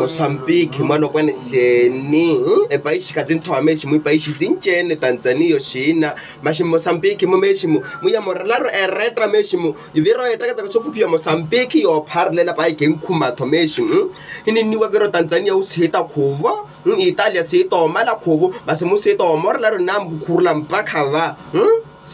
Mozambique mwana kwane sheni paishi kazinto meshi mu paishi zinchene Tanzania shina mashi Mozambique mu meshi mu ya moralaro eretra meshi mu ivero etaka kusokupia Mozambique yo parlela pai kenkhuma to meshi ini ni wagero Tanzania usita kuva Italia sito mala kuvo base mu sito moralaro nambu kurla mpaka va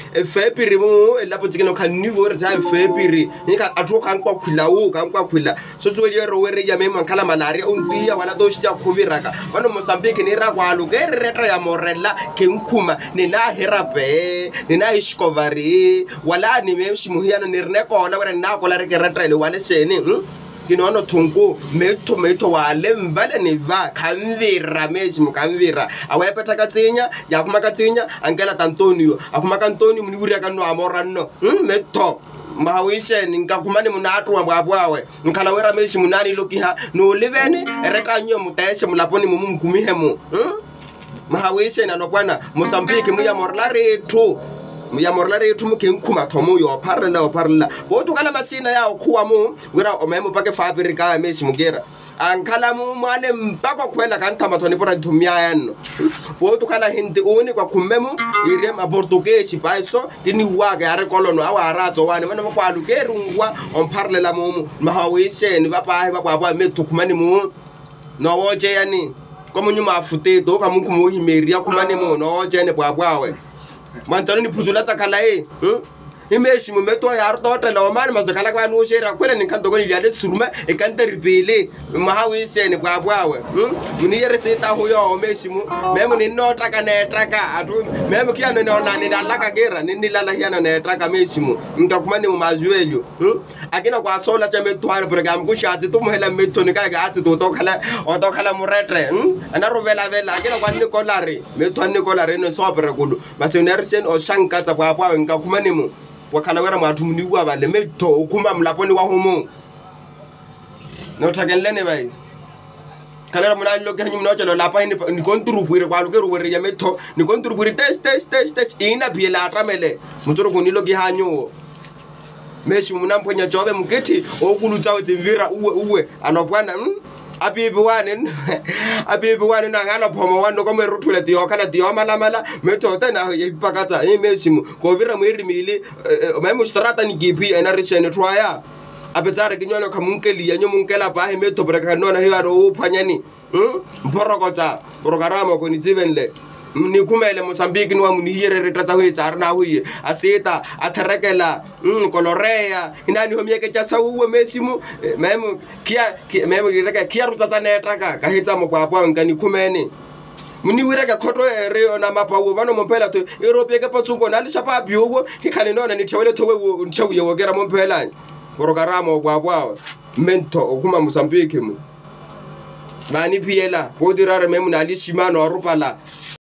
February mo la potsikeno kha niwo re tsa February ni ka atlo kang kwa khwila so tso le ro re ya mema khala malaria o ntia wala do shita khoviraka bano Mozambique ni ra kwalo ke re retra ya morella ke nkhuma ni na herape ni na ishkovari wala ni me shimuhiana ni rene kola re na kola re ke retra ile wale sene kinono thungu meto wale mbale ni va kanvira meji mukanvira awepeta katsinya yakuma katsinya angela Antonio akuma Antonio muniburi akano amorano meto mawishe ningakumani munatu wabwawe nkala wera meji munani lokiha no liveni eretanyo muteshe mulaponi mumkumihemu mawishe na lokwana Mozambique muya morlare tu muyamorlare yetu mukenkhuma thomo yo parla botu kala masina ya okhuwa mu wira omemo pake fabrika meshi mugera ankhala mu male mpako khwela kanthama thoni pora thumya yanno botu kala hindi oni kwa khumemo ire ma portuguese paiso tini waga ya re kolono awa aratso wane mana mo kwalu ke rungwa omparlela mu mahawishe ni bapa ba metu khumani mu no woje yani komunyuma afute to kamunku mo himeria khumani mu no woje ne bwawe mantano ni puzula takala imeshi mumeto ya artota la omani mazakala kwa no shera kwela ninkanto ko ile suruma e kante ripele mahawise ni bwawe muni yere seta huyo omeshi mu memo ni nota kana traka atu memo kiano ni ona ni alaka gera ni lala hiano na traka meshi mu mtakumani mu majuelyo akina kwa sola cha metwara program ku shazi tu muhela metto ni kaga ati to kala muretre ana rovela vela akina kwa ni kolare metto ni kolare no sobre kudu base ne risen o shanka tsa bwa ngakumani mu wakala wera mwatu mniwa bale metto ukuma mlaponi wa humu no tagenlene bai kala munani lo ganyu no chelo lapa ni konturupuire kwa lukero were ya metto ni konturupuire test ina biela atamele mutoro kunilo gihanyo meshi munamponya jobe muketi okulutsa utimvira uwe anobwana abibi wane na ngala phomo wano ko meruthule dio kala dio mala metota na yipakatsa meshi ko vira mwirimile memo strata ni gipi ena rishene twaya apetsare kinyono khamunkeli yanyo munkela ba meto breka nona hiwaro uphanyani mporokotsa program ko ni tsivenle ni kumele Mozambique ni wa muniyere retata ho etsara na hoye aseta atherekela kolorea inani ho mieke tsa sauwe mesimo memo memo direka kia rutsa na etaka ka hetsa mokwapwa ngani kumene muni wireka khoto ere ona mapawo bano mophela to Europe ke patsungo na le shapa biogo ke khane nona ni thawele thowe nthawuye wogera mophela program kwapwa mento okuma Mozambique mu mani piela go dirare memo na le shimano a rupala